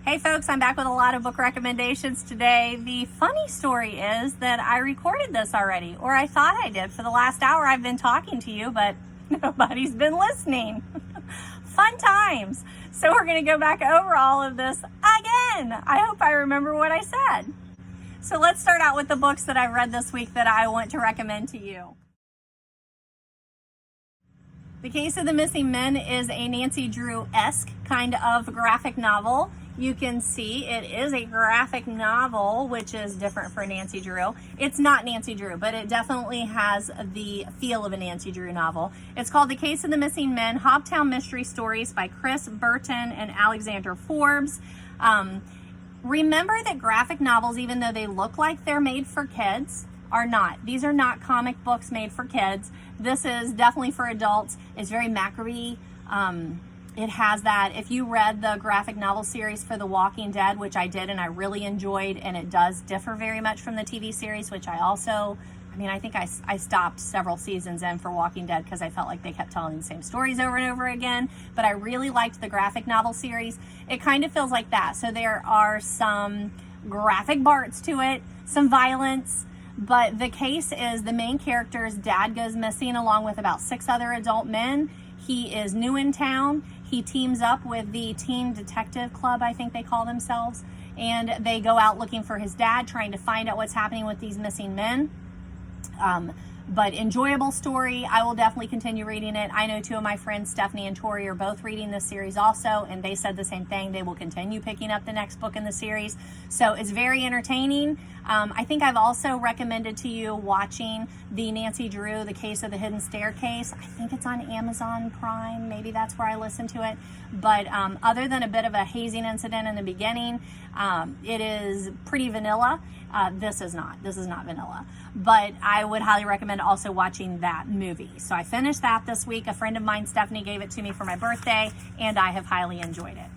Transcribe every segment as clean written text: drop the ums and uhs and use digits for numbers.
Hey folks, I'm back with a lot of book recommendations today. The funny story is that I recorded this already, or I thought I did. For the last hour I've been talking to you, but nobody's been listening. Fun times. So we're going to go back over all of this again. I hope I remember what I said. So let's start out with the books that I've read this week that I want to recommend to you. The Case of the Missing Men is a Nancy Drew-esque kind of graphic novel. You can see it is a graphic novel, which is different for Nancy Drew. It's not Nancy Drew, but it definitely has the feel of a Nancy Drew novel. It's called The Case of the Missing Men, Hobtown Mystery Stories by Chris Bertin and Alexander Forbes. Remember that graphic novels, even though they look like they're made for kids, are not. These are not comic books made for kids. This is definitely for adults. It's very macabre. It has that. If you read the graphic novel series for The Walking Dead, which I did and I really enjoyed, and it does differ very much from the TV series, which I also, I think I stopped several seasons in for Walking Dead because I felt like they kept telling the same stories over and over again, but I really liked the graphic novel series. It kind of feels like that. So there are some graphic parts to it, some violence, but the case is the main character's dad goes missing along with about 6 other adult men. He is new in town. He teams up with the Teen Detective Club, I think they call themselves, and they go out looking for his dad, trying to find out what's happening with these missing men. But enjoyable story. I will definitely continue reading it. I know 2 of my friends, Stephanie and Tori, are both reading this series also, and they said the same thing. They will continue picking up the next book in the series. So it's very entertaining. I think I've also recommended to you watching the Nancy Drew, The Case of the Hidden Staircase. I think it's on Amazon Prime. Maybe that's where I listen to it. But other than a bit of a hazing incident in the beginning, it is pretty vanilla. This is not vanilla, but I would highly recommend also watching that movie. So I finished that this week. A friend of mine, Stephanie, gave it to me for my birthday, and I have highly enjoyed it.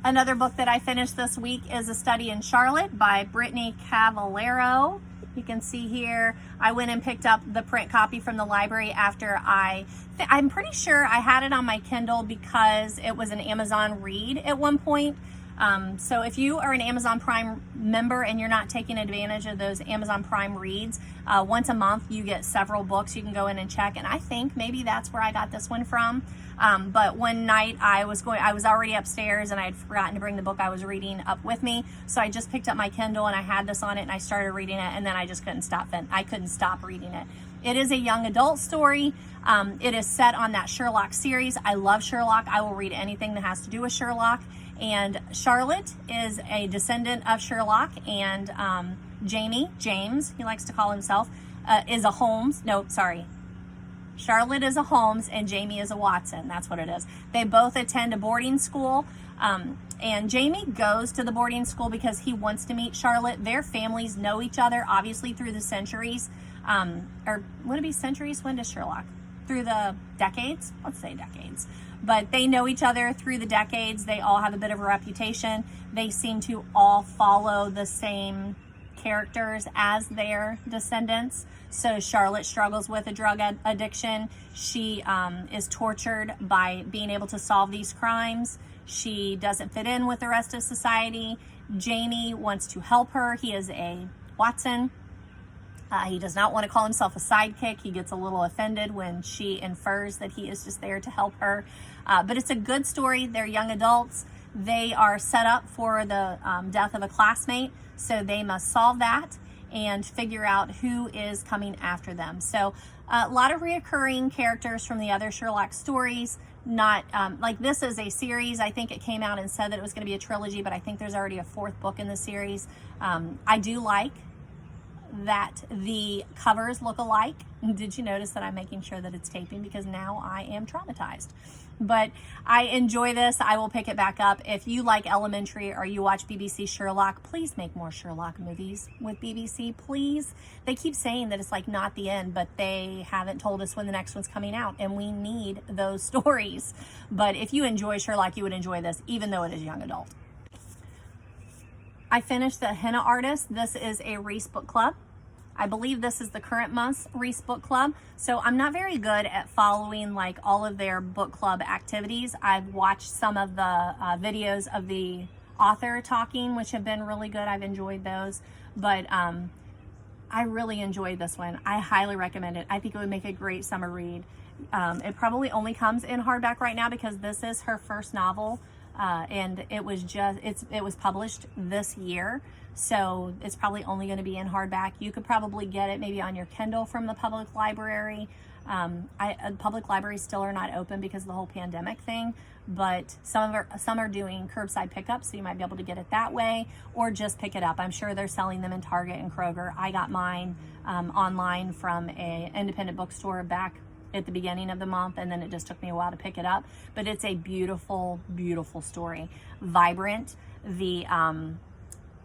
Another book that I finished this week is A Study in Charlotte by Britney Cavallaro. You can see here, I went and picked up the print copy from the library after I'm pretty sure I had it on my Kindle because it was an Amazon read at one point. So if you are an Amazon Prime member and you're not taking advantage of those Amazon Prime reads, once a month you get several books you can go in and check, and I think maybe that's where I got this one from. But one night I was already upstairs and I had forgotten to bring the book I was reading up with me, so I just picked up my Kindle and I had this on it and I started reading it, and then I just couldn't stop reading it. It is a young adult story. It is set on that Sherlock series. I love Sherlock. I will read anything that has to do with Sherlock. And Charlotte is a descendant of Sherlock, and James, he likes to call himself, is a Holmes. No, sorry. Charlotte is a Holmes and Jamie is a Watson. That's what it is. They both attend a boarding school, and Jamie goes to the boarding school because he wants to meet Charlotte. Their families know each other, obviously, through the centuries. Or would it be centuries? When does Sherlock? Through the decades? Let's say decades. But they know each other through the decades. They all have a bit of a reputation. They seem to all follow the same characters as their descendants. So Charlotte struggles with a drug addiction. She is tortured by being able to solve these crimes. She doesn't fit in with the rest of society. Jamie wants to help her. He is a Watson. He does not want to call himself a sidekick. He gets a little offended when she infers that he is just there to help her. But it's a good story. They're young adults. They are set up for the death of a classmate, so they must solve that and figure out who is coming after them. So a lot of reoccurring characters from the other Sherlock stories. Not like this is a series. I think it came out and said that it was going to be a trilogy, but I think there's already a 4th book in the series. I do like that the covers look alike. Did you notice that I'm making sure that it's taping because now I am traumatized? But I enjoy this. I will pick it back up. If you like Elementary or you watch BBC Sherlock, please make more Sherlock movies with BBC, please. They keep saying that it's like not the end, but they haven't told us when the next one's coming out, and we need those stories. But if you enjoy Sherlock, you would enjoy this, even though it is young adult. I finished The Henna Artist. This is a Reese book club. I believe this is the current month's Reese book club. So I'm not very good at following like all of their book club activities. I've watched some of the videos of the author talking, which have been really good. I've enjoyed those, but I really enjoyed this one. I highly recommend it. I think it would make a great summer read. It probably only comes in hardback right now because this is her first novel, and it was published this year, so it's probably only going to be in hardback. You could probably get it maybe on your Kindle from the public library. Public libraries still are not open because of the whole pandemic thing, but some are doing curbside pickup, so you might be able to get it that way, or just pick it up. I'm sure they're selling them in Target and Kroger. I got mine online from a independent bookstore back at the beginning of the month, and then it just took me a while to pick it up. But it's a beautiful, beautiful story. Vibrant.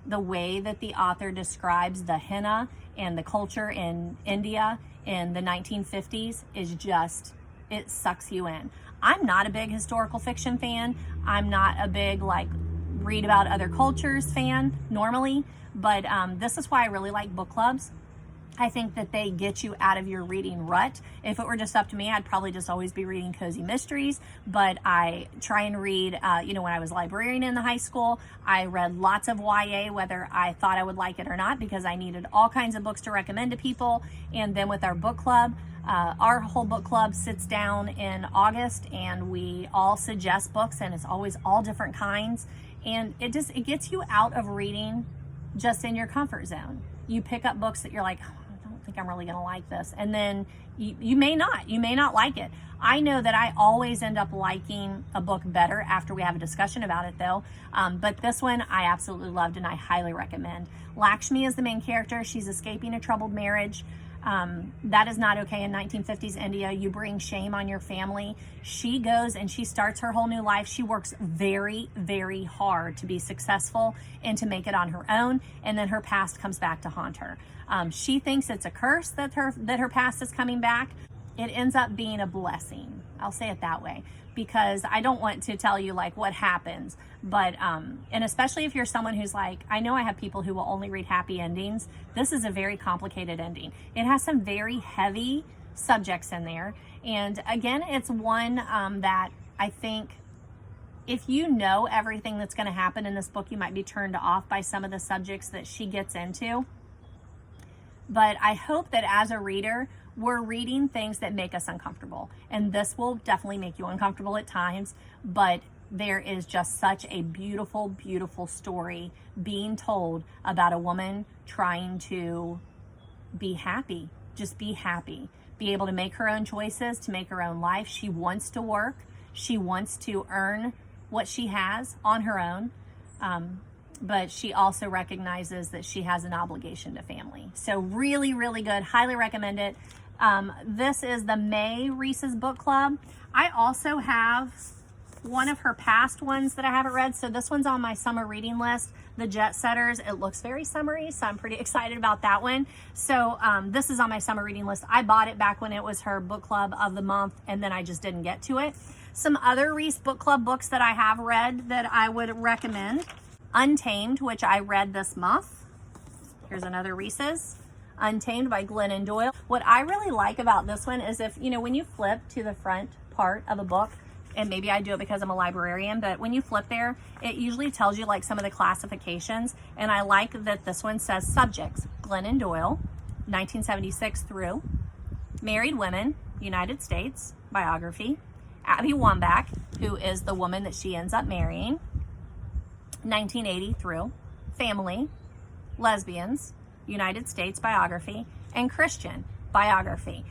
The way that the author describes the henna and the culture in India in the 1950s is just, it sucks you in. I'm not a big historical fiction fan. I'm not a big read about other cultures fan normally, but this is why I really like book clubs. I think that they get you out of your reading rut. If it were just up to me, I'd probably just always be reading cozy mysteries, but I try and read, when I was a librarian in the high school, I read lots of YA, whether I thought I would like it or not, because I needed all kinds of books to recommend to people. And then with our book club, our whole book club sits down in August and we all suggest books, and it's always all different kinds. And it gets you out of reading just in your comfort zone. You pick up books that you're like, I don't think I'm really going to like this. And then you may not like it. I know that I always end up liking a book better after we have a discussion about it though. But this one I absolutely loved and I highly recommend. Lakshmi is the main character. She's escaping a troubled marriage. That is not okay in 1950s India. You bring shame on your family. She goes and she starts her whole new life. She works very, very hard to be successful and to make it on her own. And then her past comes back to haunt her. She thinks it's a curse that her past is coming back. It ends up being a blessing. I'll say it that way, because I don't want to tell you what happens, but and especially if you're someone who's I know I have people who will only read happy endings. This is a very complicated ending. It has some very heavy subjects in there, and again, it's one that I think if you know everything that's going to happen in this book, you might be turned off by some of the subjects that she gets into. But I hope that as a reader, we're reading things that make us uncomfortable. And this will definitely make you uncomfortable at times, but there is just such a beautiful, beautiful story being told about a woman trying to be happy, just be happy, be able to make her own choices, to make her own life. She wants to work. She wants to earn what she has on her own. But she also recognizes that she has an obligation to family. So really, really good. Highly recommend it. This is the May Reese's Book Club. I also have one of her past ones that I haven't read. So this one's on my summer reading list, the Jetsetters. It looks very summery, so I'm pretty excited about that one. So this is on my summer reading list. I bought it back when it was her book club of the month, and then I just didn't get to it. Some other Reese Book Club books that I have read that I would recommend. Untamed, which I read this month. Here's another Reese's. Untamed by Grin and Doyle. What I really like about this one is if, when you flip to the front part of a book, and maybe I do it because I'm a librarian, but when you flip there, it usually tells you some of the classifications. And I like that this one says subjects, Grin and Doyle, 1976 through, married women, United States, biography, Abby Wambach, who is the woman that she ends up marrying, 1980 through, family, lesbians, United States, biography, and Christian, biography.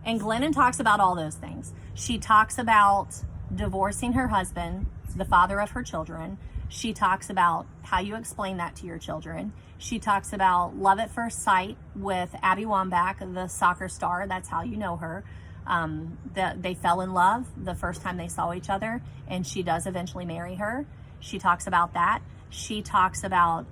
And Glennon talks about all those things. She talks about divorcing her husband, the father of her children. She talks about how you explain that to your children. She talks about love at first sight with Abby Wambach, the soccer star. That's how you know her. They fell in love the first time they saw each other, and she does eventually marry her. She talks about that. She talks about,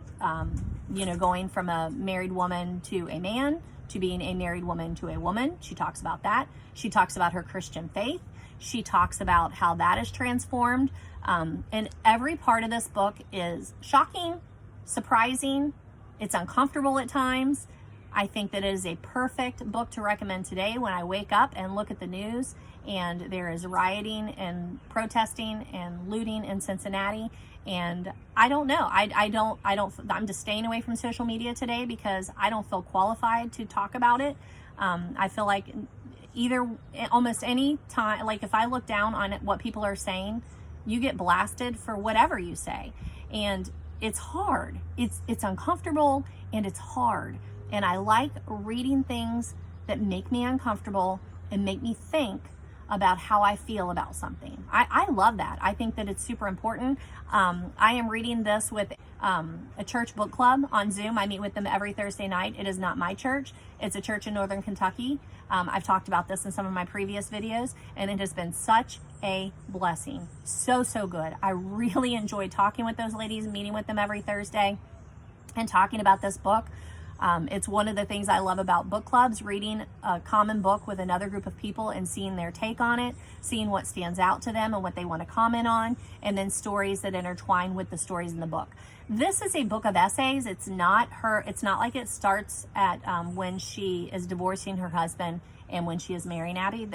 going from a married woman to a man, to being a married woman to a woman. She talks about that. She talks about her Christian faith. She talks about how that is transformed. And every part of this book is shocking, surprising. It's uncomfortable at times. I think that it is a perfect book to recommend today when I wake up and look at the news and there is rioting and protesting and looting in Cincinnati, And I don't know. I'm just staying away from social media today because I don't feel qualified to talk about it. I feel like almost any time, like if I look down on what people are saying, you get blasted for whatever you say. And it's hard. It's uncomfortable and it's hard. And I like reading things that make me uncomfortable and make me think about how I feel about something. I love that. I think that it's super important. I am reading this with a church book club on Zoom. I meet with them every Thursday night. It is not my church. It's a church in Northern Kentucky. I've talked about this in some of my previous videos, and it has been such a blessing. So good. I really enjoy talking with those ladies, meeting with them every Thursday and talking about this book. It's one of the things I love about book clubs, reading a common book with another group of people and seeing their take on it, seeing what stands out to them and what they want to comment on, and then stories that intertwine with the stories in the book. This is a book of essays. It's not like it starts at when she is divorcing her husband and when she is marrying Abby.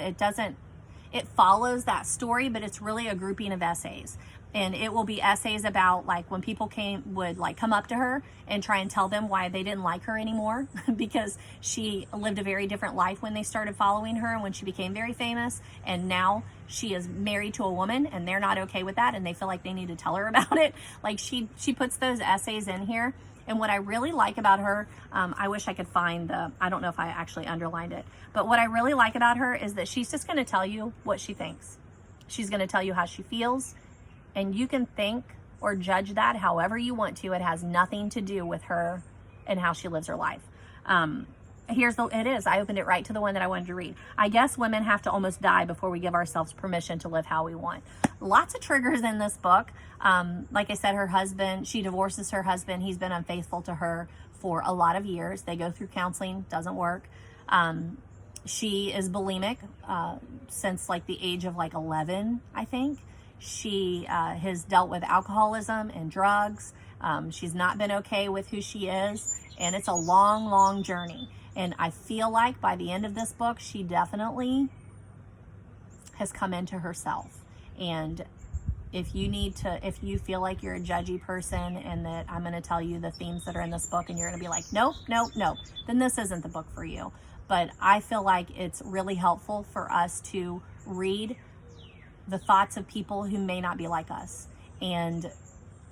It follows that story, but it's really a grouping of essays. And it will be essays about like when people would like come up to her and try and tell them why they didn't like her anymore because she lived a very different life when they started following her and when she became very famous. And now she is married to a woman and they're not okay with that and they feel like they need to tell her about it. Like she puts those essays in here. And what I really like about her, I wish I could find I don't know if I actually underlined it, but what I really like about her is that she's just going to tell you what she thinks. She's going to tell you how she feels. And you can think or judge that however you want to. It has nothing to do with her and how she lives her life. It is. I opened it right to the one that I wanted to read. I guess women have to almost die before we give ourselves permission to live how we want. Lots of triggers in this book. Like I said, she divorces her husband. He's been unfaithful to her for a lot of years. They go through counseling, doesn't work. She is bulimic since like the age of like 11, I think. She has dealt with alcoholism and drugs. She's not been okay with who she is, and it's a long journey. And I feel like by the end of this book, she definitely has come into herself. And if you feel like you're a judgy person and that I'm going to tell you the themes that are in this book and you're going to be like, nope, then this isn't the book for you. But I feel like it's really helpful for us to read the thoughts of people who may not be like us and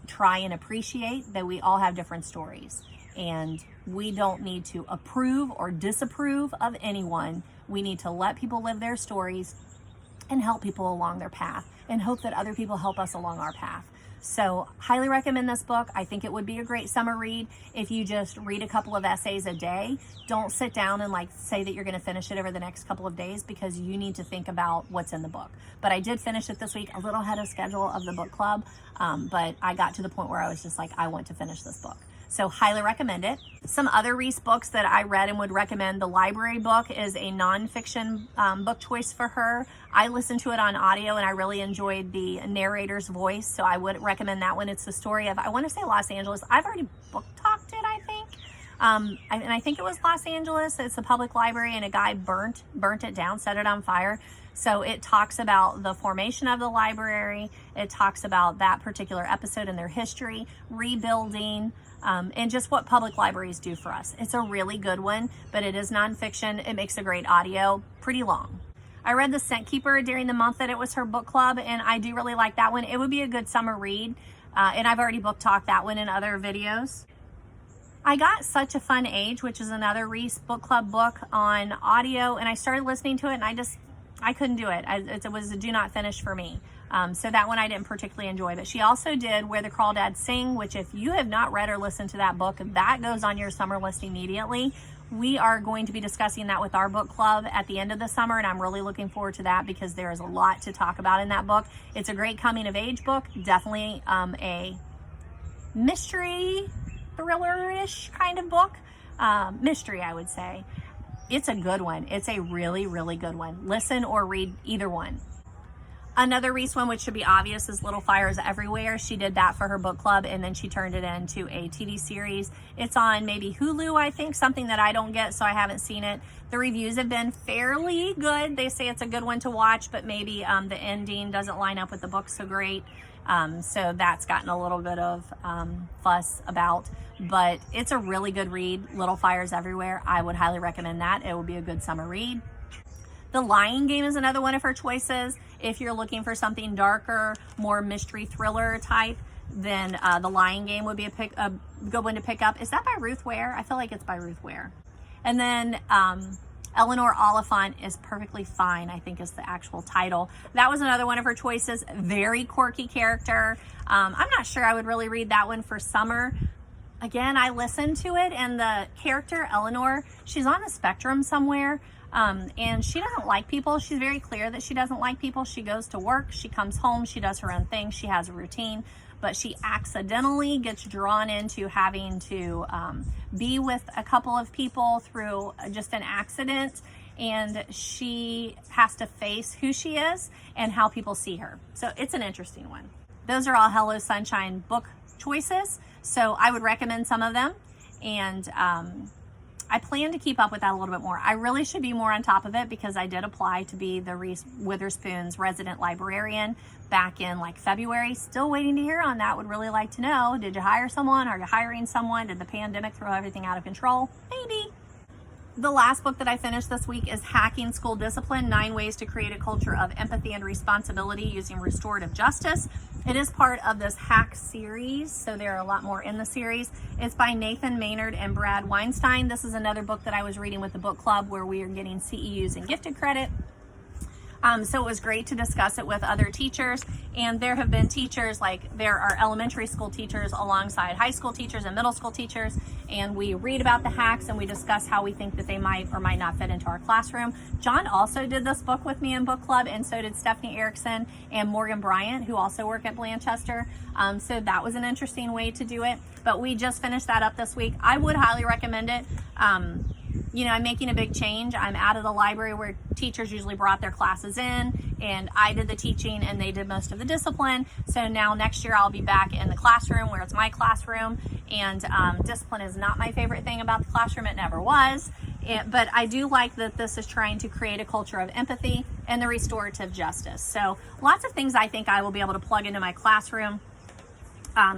try and appreciate that we all have different stories and we don't need to approve or disapprove of anyone. We need to let people live their stories and help people along their path and hope that other people help us along our path. So highly recommend this book. I think it would be a great summer read if you just read a couple of essays a day. Don't sit down and like say that you're going to finish it over the next couple of days because you need to think about what's in the book. But I did finish it this week, a little ahead of schedule of the book club. But I got to the point where I was just like, I want to finish this book. So highly recommend it. Some other Reese books that I read and would recommend. The library book is a nonfiction book choice for her. I listened to it on audio and I really enjoyed the narrator's voice. So I would recommend that one. It's the story of, I want to say Los Angeles. I've already book talked it, I think. And I think it was Los Angeles. It's a public library and a guy burnt it down, set it on fire. So it talks about the formation of the library. It talks about that particular episode in their history, rebuilding, and just what public libraries do for us. It's a really good one, but it is nonfiction. It makes a great audio, pretty long. I read The Scent Keeper during the month that it was her book club, and I do really like that one. It would be a good summer read, and I've already book talked that one in other videos. I got Such a Fun Age, which is another Reese book club book on audio, and I started listening to it, and I couldn't do it. It was a do not finish for me. So that one I didn't particularly enjoy. But she also did Where the Crawdads Sing, which if you have not read or listened to that book, that goes on your summer list immediately. We are going to be discussing that with our book club at the end of the summer, and I'm really looking forward to that because there is a lot to talk about in that book. It's a great coming of age book, definitely a mystery, thriller-ish kind of book. Mystery, I would say. It's a good one. It's a really, really good one. Listen or read either one. Another Reese one, which should be obvious, is Little Fires Everywhere. She did that for her book club, and then she turned it into a TV series. It's on maybe Hulu, I think, something that I don't get, so I haven't seen it. The reviews have been fairly good. They say it's a good one to watch, but maybe the ending doesn't line up with the book so great. So that's gotten a little bit of fuss about, but it's a really good read. Little Fires Everywhere. I would highly recommend that. It will be a good summer read. The Lying Game is another one of her choices. If you're looking for something darker, more mystery thriller type, then The Lying Game would be a good one to pick up. Is that by Ruth Ware? I feel like it's by Ruth Ware. And then Eleanor Oliphant is Perfectly Fine, I think is the actual title. That was another one of her choices. Very quirky character. I'm not sure I would really read that one for summer. Again, I listened to it, and the character Eleanor, she's on the spectrum somewhere. And she doesn't like people. She's very clear that she doesn't like people. She goes to work, she comes home, she does her own thing, she has a routine, but she accidentally gets drawn into having to be with a couple of people through just an accident, and she has to face who she is and how people see her. So it's an interesting one. Those are all Hello Sunshine book choices, so I would recommend some of them, and I plan to keep up with that a little bit more. I really should be more on top of it because I did apply to be the Reese Witherspoon's resident librarian back in like February. Still waiting to hear on that. Would really like to know, did you hire someone? Are you hiring someone? Did the pandemic throw everything out of control? Maybe. The last book that I finished this week is Hacking School Discipline, 9 Ways to Create a Culture of Empathy and Responsibility Using Restorative Justice. It is part of this hack series, so there are a lot more in the series. It's by Nathan Maynard and Brad Weinstein. This is another book that I was reading with the book club where we are getting CEUs and gifted credit. So it was great to discuss it with other teachers, and there have been teachers, like there are elementary school teachers alongside high school teachers and middle school teachers, and we read about the hacks and we discuss how we think that they might or might not fit into our classroom. John also did this book with me in book club, and so did Stephanie Erickson and Morgan Bryant, who also work at Blanchester. So that was an interesting way to do it, but we just finished that up this week. I would highly recommend it. You know, I'm making a big change. I'm out of the library where teachers usually brought their classes in, and I did the teaching and they did most of the discipline. So now next year I'll be back in the classroom where it's my classroom, and discipline is not my favorite thing about the classroom. It never was. But I do like that this is trying to create a culture of empathy and the restorative justice. So lots of things I think I will be able to plug into my classroom.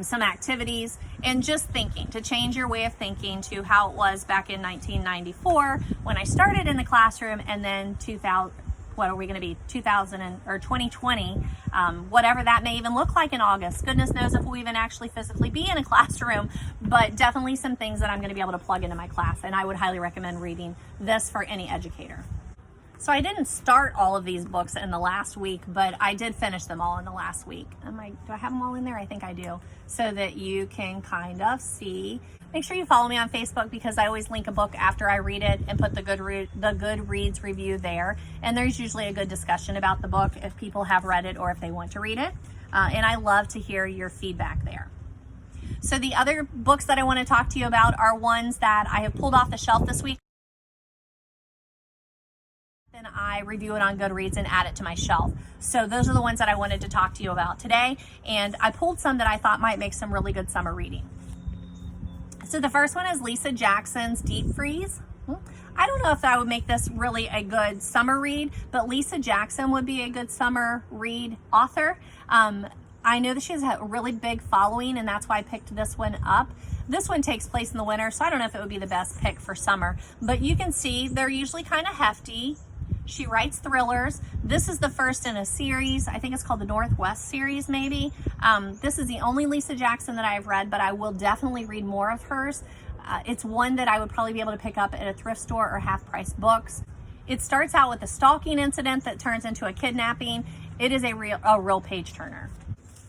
Some activities, and just thinking, to change your way of thinking to how it was back in 1994 when I started in the classroom, and then 2000, what are we going to be, 2020, whatever that may even look like in August. Goodness knows if we'll even actually physically be in a classroom, but definitely some things that I'm going to be able to plug into my class, and I would highly recommend reading this for any educator. So I didn't start all of these books in the last week, but I did finish them all in the last week. Do I have them all in there? I think I do. So that you can kind of see. Make sure you follow me on Facebook because I always link a book after I read it and put the Goodreads review there. And there's usually a good discussion about the book if people have read it or if they want to read it. And I love to hear your feedback there. So the other books that I want to talk to you about are ones that I have pulled off the shelf this week. Then I review it on Goodreads and add it to my shelf. So those are the ones that I wanted to talk to you about today. And I pulled some that I thought might make some really good summer reading. So the first one is Lisa Jackson's Deep Freeze. I don't know if I would make this really a good summer read, but Lisa Jackson would be a good summer read author. I know that she has a really big following, and that's why I picked this one up. This one takes place in the winter, so I don't know if it would be the best pick for summer, but you can see they're usually kind of hefty. She writes thrillers. This is the first in a series. I think it's called the Northwest series, maybe. This is the only Lisa Jackson that I've read, but I will definitely read more of hers. It's one that I would probably be able to pick up at a thrift store or half-price books. It starts out with a stalking incident that turns into a kidnapping. It is a real page-turner.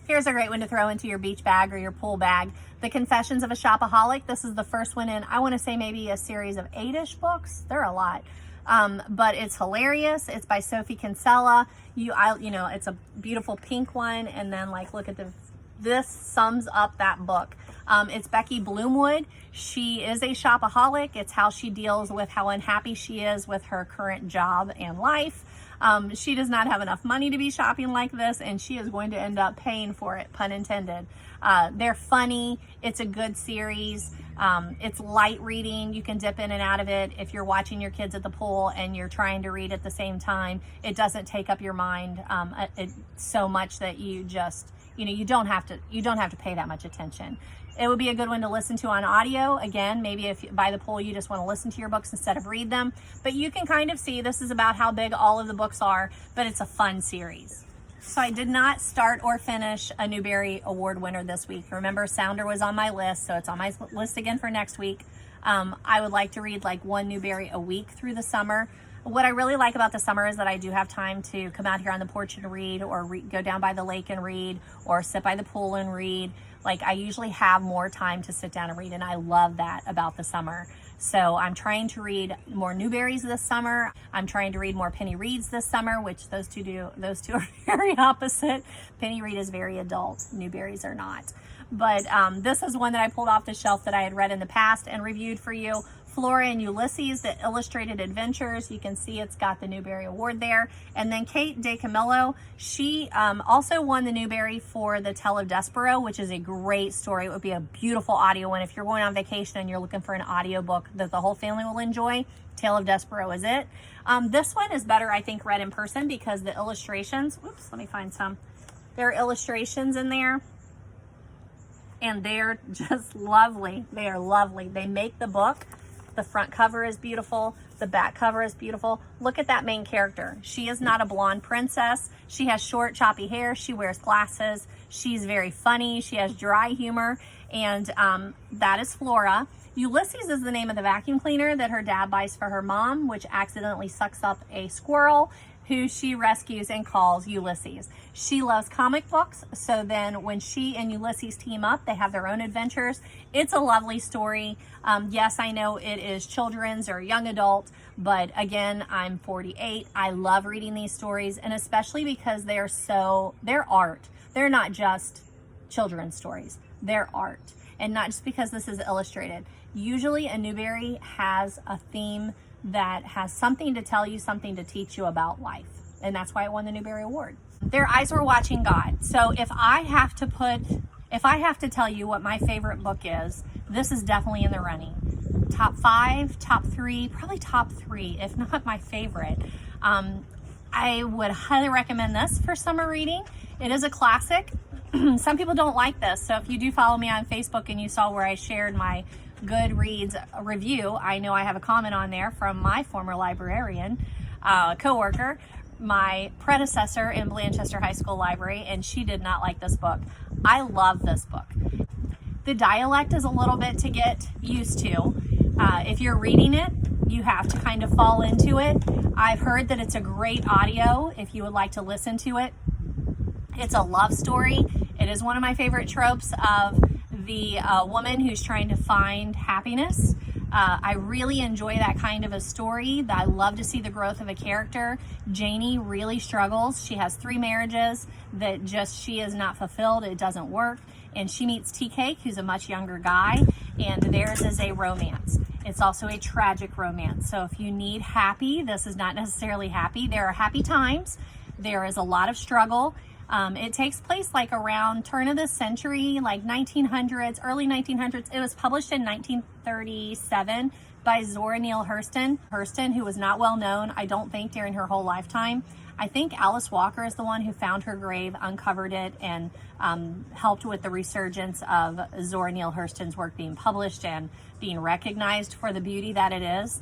Here's a great one to throw into your beach bag or your pool bag. The Confessions of a Shopaholic. This is the first one in, I want to say maybe a series of 8-ish books. There are a lot. But it's hilarious. It's by Sophie Kinsella. You know, it's a beautiful pink one. And then like, look at this sums up that book. It's Becky Bloomwood. She is a shopaholic. It's how she deals with how unhappy she is with her current job and life. She does not have enough money to be shopping like this, and she is going to end up paying for it, pun intended. They're funny. It's a good series. It's light reading. You can dip in and out of it. If you're watching your kids at the pool and you're trying to read at the same time, it doesn't take up your mind so much that you just you don't have to pay that much attention. It would be a good one to listen to on audio. Again, maybe if by the pool you just want to listen to your books instead of read them. But you can kind of see this is about how big all of the books are, but it's a fun series. So I did not start or finish a Newbery Award winner this week. Remember, Sounder was on my list, so it's on my list again for next week. I would like to read like one Newbery a week through the summer. What I really like about the summer is that I do have time to come out here on the porch and read, or go down by the lake and read, or sit by the pool and read. Like, I usually have more time to sit down and read, and I love that about the summer. So I'm trying to read more Newberys this summer. I'm trying to read more Penny Reeds this summer, which those two are very opposite. Penny Reed is very adult. Newberys are not. But this is one that I pulled off the shelf that I had read in the past and reviewed for you. Flora and Ulysses, the Illustrated Adventures. You can see it's got the Newbery Award there. And then Kate DiCamillo, she also won the Newbery for The Tale of Despereaux, which is a great story. It would be a beautiful audio one. If you're going on vacation and you're looking for an audio book that the whole family will enjoy, Tale of Despereaux is it. This one is better, I think, read in person because the illustrations, oops, let me find some. There are illustrations in there, and they're just lovely. They are lovely. They make the book. The front cover is beautiful. The back cover is beautiful. Look at that main character. She is not a blonde princess. She has short, choppy hair. She wears glasses. She's very funny. She has dry humor. And that is Flora. Ulysses is the name of the vacuum cleaner that her dad buys for her mom, which accidentally sucks up a squirrel who she rescues and calls Ulysses. She loves comic books, so then when she and Ulysses team up, they have their own adventures. It's a lovely story. Yes, I know it is children's or young adult, but again, I'm 48. I love reading these stories, and especially because they're art. They're not just children's stories. They're art, and not just because this is illustrated. Usually a Newbery has a theme that has something to tell you, something to teach you about life. And that's why it won the Newbery Award. Their eyes were watching God. So if I have to tell you what my favorite book is, this is definitely in the running. Top 5, top 3, probably top 3, if not my favorite. I would highly recommend this for summer reading. It is a classic. Some people don't like this. So if you do follow me on Facebook and you saw where I shared my Goodreads review, I know I have a comment on there from my former librarian co-worker, my predecessor in Blanchester High School Library, and she did not like this book. I love this book. The dialect is a little bit to get used to. If you're reading it, you have to kind of fall into it. I've heard that it's a great audio if you would like to listen to it. It's a love story. It is one of my favorite tropes of the woman who's trying to find happiness. I really enjoy that kind of a story. I love to see the growth of a character. Janie really struggles. She has 3 marriages that she is not fulfilled. It doesn't work. And she meets Tea Cake, who's a much younger guy, and theirs is a romance. It's also a tragic romance. So if you need happy, this is not necessarily happy. There are happy times. There is a lot of struggle. It takes place like around turn of the century, like 1900s, early 1900s. It was published in 1937 by Zora Neale Hurston, who was not well known, I don't think, during her whole lifetime. I think Alice Walker is the one who found her grave, uncovered it, and helped with the resurgence of Zora Neale Hurston's work being published and being recognized for the beauty that it is.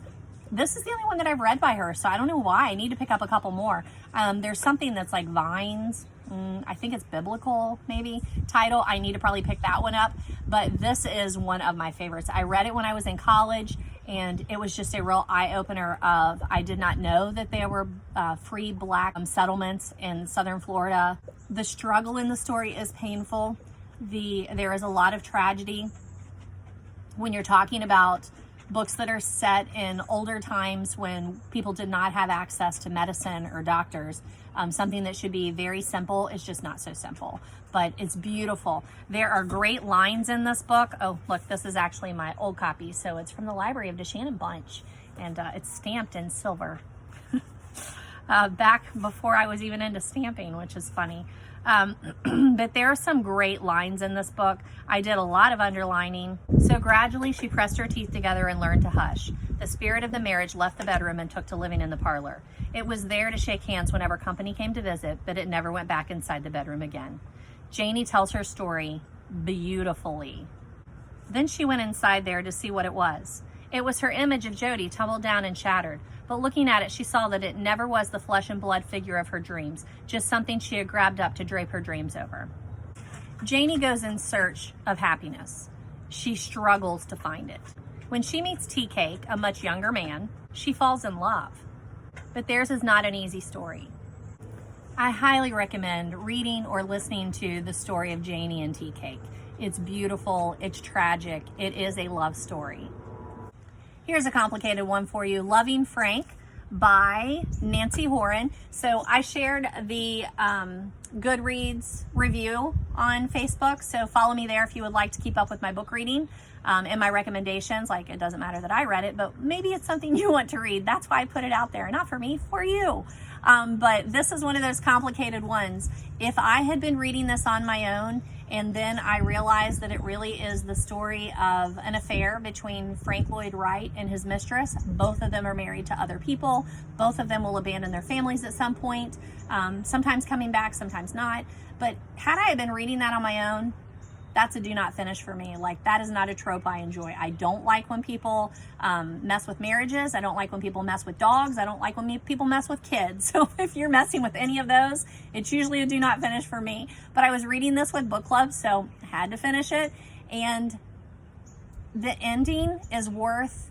This is the only one that I've read by her, so I don't know why. I need to pick up a couple more. There's something that's like Vines. I think it's biblical, maybe, title. I need to probably pick that one up. But this is one of my favorites. I read it when I was in college, and it was just a real eye-opener of, I did not know that there were free black settlements in southern Florida. The struggle in the story is painful. There is a lot of tragedy. When you're talking about books that are set in older times when people did not have access to medicine or doctors, something that should be very simple is just not so simple, but it's beautiful. There are great lines in this book. Oh, look, this is actually my old copy, so it's from the Library of DeShannon Bunch, and it's stamped in silver. Back before I was even into stamping, which is funny. But there are some great lines in this book. I did a lot of underlining. So gradually she pressed her teeth together and learned to hush. The spirit of the marriage left the bedroom and took to living in the parlor. It was there to shake hands whenever company came to visit, but it never went back inside the bedroom again. Janie tells her story beautifully. Then she went inside there to see what it was. It was her image of Jody tumbled down and shattered, but looking at it, she saw that it never was the flesh and blood figure of her dreams, just something she had grabbed up to drape her dreams over. Janie goes in search of happiness. She struggles to find it. When she meets Tea Cake, a much younger man, she falls in love. But theirs is not an easy story. I highly recommend reading or listening to the story of Janie and Tea Cake. It's beautiful, it's tragic, it is a love story. Here's a complicated one for you, Loving Frank by Nancy Horan. So I shared the Goodreads review on Facebook, so follow me there if you would like to keep up with my book reading and my recommendations. Like, it doesn't matter that I read it, but maybe it's something you want to read. That's why I put it out there, not for me, for you. But this is one of those complicated ones. If I had been reading this on my own, and then I realized that it really is the story of an affair between Frank Lloyd Wright and his mistress. Both of them are married to other people. Both of them will abandon their families at some point, sometimes coming back, sometimes not. But had I been reading that on my own, that's a do not finish for me. Like, that is not a trope I enjoy. I don't like when people mess with marriages. I don't like when people mess with dogs. I don't like when people mess with kids. So if you're messing with any of those, it's usually a do not finish for me. But I was reading this with book club, so I had to finish it. And the ending is worth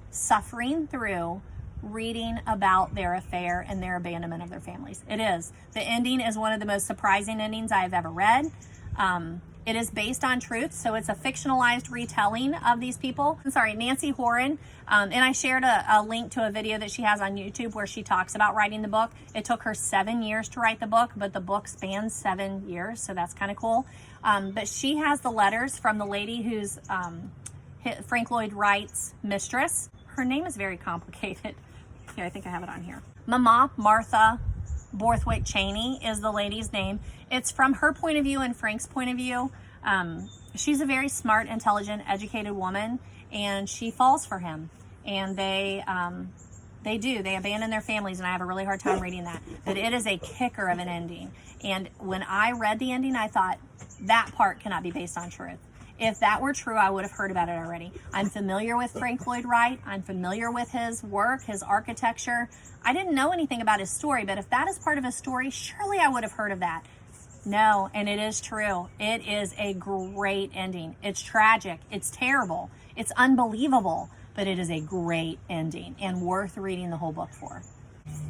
suffering through reading about their affair and their abandonment of their families. It is. The ending is one of the most surprising endings I've ever read. It is based on truth, so it's a fictionalized retelling of these people. Nancy Horan, and I shared a link to a video that she has on YouTube where she talks about writing the book. It took her 7 years to write the book, but the book spans 7 years, so that's kind of cool. But she has the letters from the lady who's Frank Lloyd Wright's mistress. Her name is very complicated. Here, I think I have it on here. Mama Martha Borthwick Cheney is the lady's name. It's from her point of view and Frank's point of view. She's a very smart, intelligent, educated woman, and she falls for him. And they abandon their families, and I have a really hard time reading that. But it is a kicker of an ending. And when I read the ending, I thought, that part cannot be based on truth. If that were true, I would have heard about it already. I'm familiar with Frank Lloyd Wright. I'm familiar with his work, his architecture. I didn't know anything about his story, but if that is part of his story, surely I would have heard of that. No, and it is true. It is a great ending. It's tragic. It's terrible. It's unbelievable, but it is a great ending and worth reading the whole book for.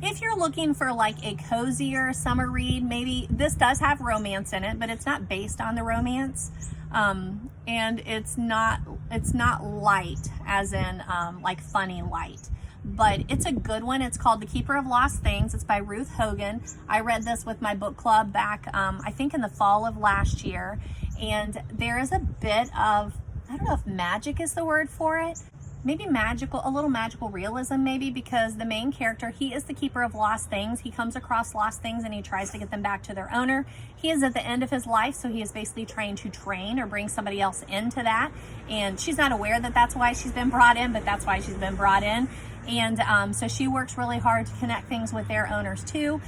If you're looking for like a cozier summer read, maybe this does have romance in it, but it's not based on the romance. And it's not light as in like funny light, but it's a good one. It's called The Keeper of Lost Things. It's by Ruth Hogan. I read this with my book club back I think in the fall of last year, and there is a bit of, I don't know if magic is the word for it, maybe magical, a little magical realism maybe, because the main character, he is the keeper of lost things. He comes across lost things and he tries to get them back to their owner. He is at the end of his life, so he is basically trying to train or bring somebody else into that. And she's not aware that that's why she's been brought in, but that's why she's been brought in. And so she works really hard to connect things with their owners too.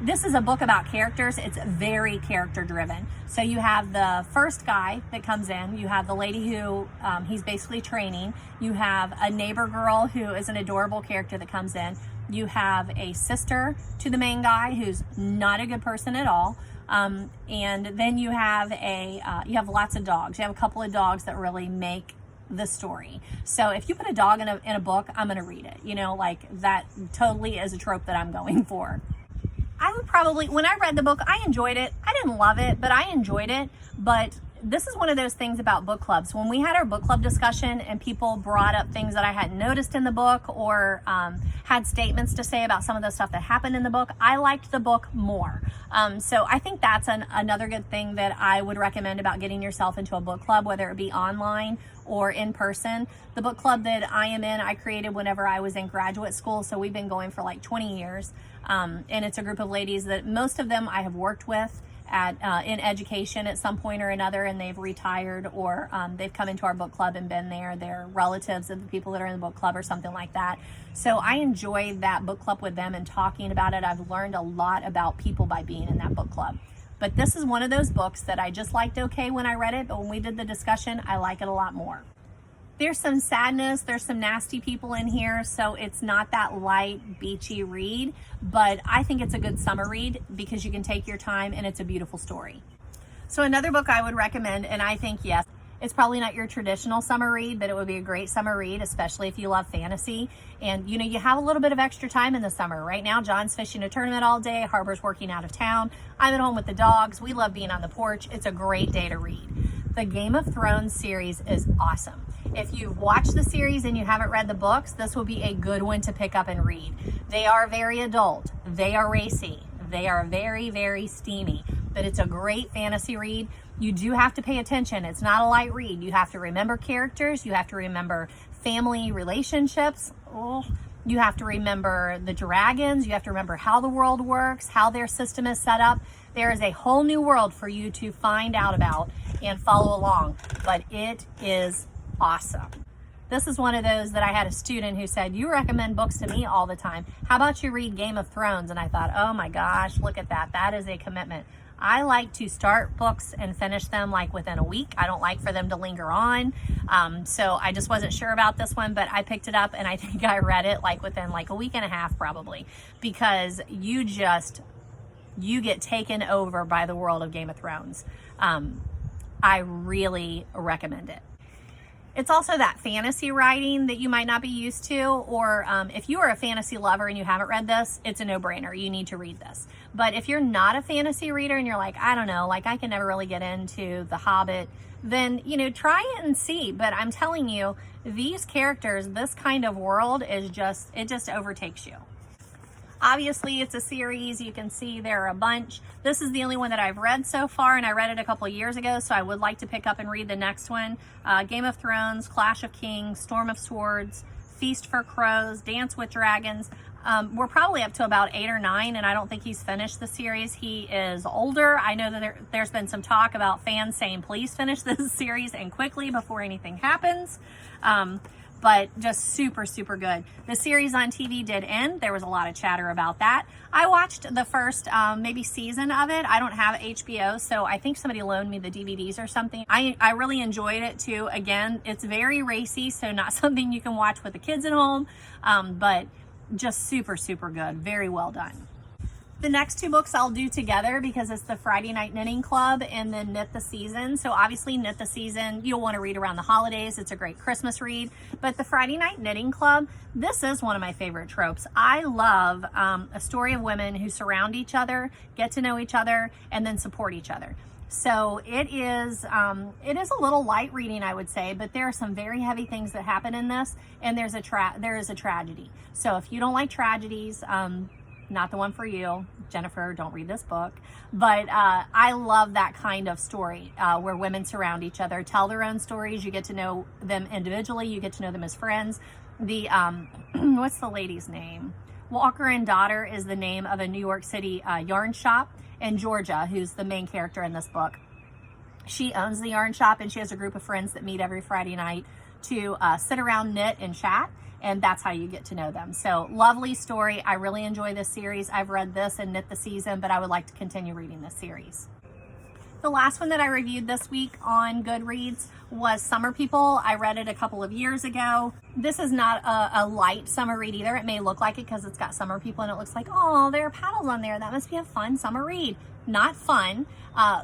This is a book about characters. It's very character driven. So you have the first guy that comes in, you have the lady who he's basically training, you have a neighbor girl who is an adorable character that comes in, you have a sister to the main guy who's not a good person at all, and then you have you have lots of dogs. You have a couple of dogs that really make the story. So if you put a dog in a book, I'm going to read it. You know, like that totally is a trope that I'm going for. I would probably, when I read the book, I enjoyed it. I didn't love it, but I enjoyed it. But this is one of those things about book clubs. When we had our book club discussion and people brought up things that I hadn't noticed in the book or had statements to say about some of the stuff that happened in the book, I liked the book more. So I think that's another good thing that I would recommend about getting yourself into a book club, whether it be online or in person. The book club that I am in, I created whenever I was in graduate school. So we've been going for like 20 years. And it's a group of ladies that most of them I have worked with in education at some point or another, and they've retired or they've come into our book club and been there. They're relatives of the people that are in the book club or something like that. So I enjoyed that book club with them and talking about it. I've learned a lot about people by being in that book club. But this is one of those books that I just liked okay when I read it, but when we did the discussion, I like it a lot more. There's some sadness, there's some nasty people in here, so it's not that light, beachy read, but I think it's a good summer read because you can take your time and it's a beautiful story. So another book I would recommend, and I think, yes, it's probably not your traditional summer read, but it would be a great summer read, especially if you love fantasy. And you know, you have a little bit of extra time in the summer. Right now, John's fishing a tournament all day, Harbor's working out of town, I'm at home with the dogs, we love being on the porch. It's a great day to read. The Game of Thrones series is awesome. If you've watched the series and you haven't read the books, this will be a good one to pick up and read. They are very adult, they are racy, they are very, very steamy, but it's a great fantasy read. You do have to pay attention. It's not a light read. You have to remember characters. You have to remember family relationships. You have to remember the dragons. You have to remember how the world works, how their system is set up. There is a whole new world for you to find out about and follow along, but it is awesome. This is one of those that I had a student who said, you recommend books to me all the time. How about you read Game of Thrones? And I thought, oh my gosh, look at that. That is a commitment. I like to start books and finish them like within a week. I don't like for them to linger on. So I just wasn't sure about this one, but I picked it up and I think I read it like within like a week and a half probably, because you get taken over by the world of Game of Thrones. I really recommend it. It's also that fantasy writing that you might not be used to, or if you are a fantasy lover and you haven't read this, it's a no-brainer. You need to read this. But if you're not a fantasy reader and you're like, I don't know, like I can never really get into The Hobbit, then, you know, try it and see. But I'm telling you, these characters, this kind of world is just, it just overtakes you. Obviously, it's a series. You can see there are a bunch. This is the only one that I've read so far, and I read it a couple of years ago, so I would like to pick up and read the next one. Game of Thrones, Clash of Kings, Storm of Swords, Feast for Crows, Dance with Dragons. We're probably up to about 8 or 9, and I don't think he's finished the series. He is older. I know that there's been some talk about fans saying, please finish this series and quickly before anything happens. But just super, super good. The series on TV did end. There was a lot of chatter about that. I watched the first maybe season of it. I don't have HBO, so I think somebody loaned me the DVDs or something. I really enjoyed it too. Again, it's very racy, so not something you can watch with the kids at home, but just super, super good. Very well done. The next two books I'll do together because it's the Friday Night Knitting Club and then Knit the Season. So obviously Knit the Season, you'll want to read around the holidays. It's a great Christmas read. But the Friday Night Knitting Club, this is one of my favorite tropes. I love a story of women who surround each other, get to know each other, and then support each other. So it is a little light reading, I would say, but there are some very heavy things that happen in this, and there is a tragedy. So if you don't like tragedies, not the one for you. Jennifer, don't read this book. But I love that kind of story where women surround each other, tell their own stories. You get to know them individually. You get to know them as friends. The what's the lady's name? Walker and Daughter is the name of a New York City yarn shop. And Georgia, who's the main character in this book, she owns the yarn shop, and she has a group of friends that meet every Friday night to sit around, knit, and chat. And that's how you get to know them. So lovely story. I really enjoy this series. I've read this and Knit the Season, but I would like to continue reading this series. The last one that I reviewed this week on Goodreads was Summer People. I read it a couple of years ago. This is not a light summer read either. It may look like it because it's got summer people and it looks like, oh, there are paddles on there. That must be a fun summer read. Not fun.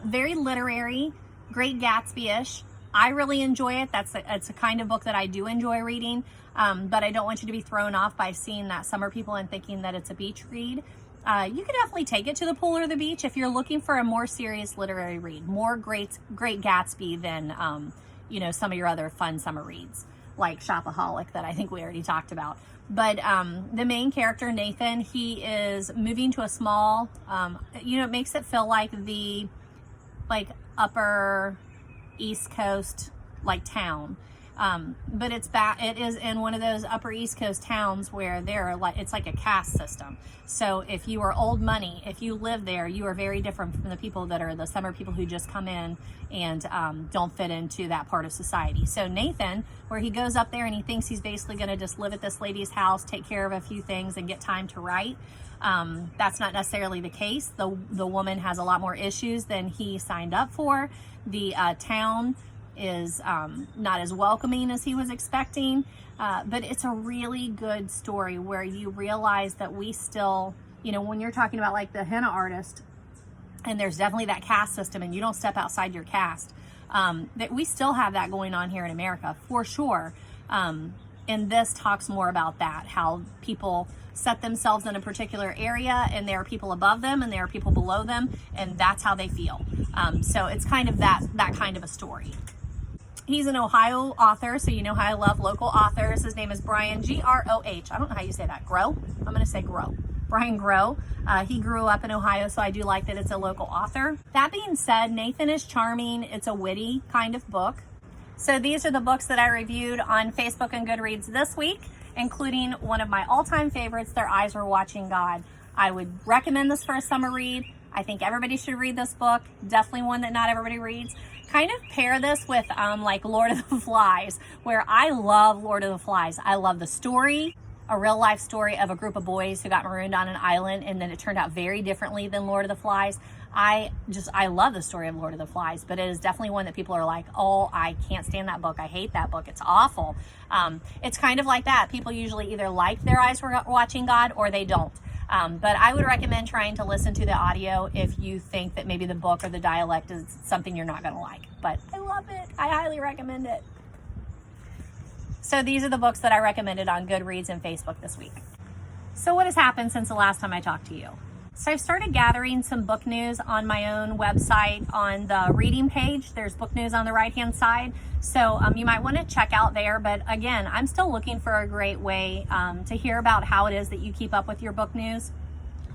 Very literary, Great Gatsby-ish. I really enjoy it. It's a kind of book that I do enjoy reading, but I don't want you to be thrown off by seeing that Summer People and thinking that it's a beach read. You can definitely take it to the pool or the beach if you're looking for a more serious literary read, more Great Gatsby than some of your other fun summer reads like Shopaholic that I think we already talked about. But the main character, Nathan, he is moving to a small, it makes it feel like the upper East Coast town. But it is in one of those upper East Coast towns where it's like a caste system. So if you are old money, if you live there, you are very different from the people that are the summer people who just come in and don't fit into that part of society. So Nathan, where he goes up there and he thinks he's basically going to just live at this lady's house, take care of a few things and get time to write. That's not necessarily the case. The woman has a lot more issues than he signed up for. The town is not as welcoming as he was expecting, but it's a really good story where you realize that we still, when you're talking about like the henna artist, and there's definitely that caste system and you don't step outside your caste, that we still have that going on here in America for sure. And this talks more about that, how people set themselves in a particular area and there are people above them and there are people below them, and that's how they feel. So it's kind of that kind of a story. He's an Ohio author, so you know how I love local authors. His name is Brian, G-R-O-H. I don't know how you say that. Groh? I'm going to say Groh. Brian Groh. He grew up in Ohio, so I do like that it's a local author. That being said, Nathan is charming. It's a witty kind of book. So these are the books that I reviewed on Facebook and Goodreads this week, including one of my all-time favorites, Their Eyes Were Watching God. I would recommend this for a summer read. I think everybody should read this book. Definitely one that not everybody reads. Kind of pair this with like Lord of the Flies, where I love Lord of the Flies. I love the story, a real life story of a group of boys who got marooned on an island, and then it turned out very differently than Lord of the Flies. I love the story of Lord of the Flies, but it is definitely one that people are like, oh, I can't stand that book. I hate that book. It's awful. It's kind of like that. People usually either like Their Eyes Were Watching God or they don't. But I would recommend trying to listen to the audio if you think that maybe the book or the dialect is something you're not going to like. But I love it. I highly recommend it. So these are the books that I recommended on Goodreads and Facebook this week. So what has happened since the last time I talked to you? So I've started gathering some book news on my own website on the reading page. There's book news on the right-hand side. So you might want to check out there. But again, I'm still looking for a great way to hear about how it is that you keep up with your book news.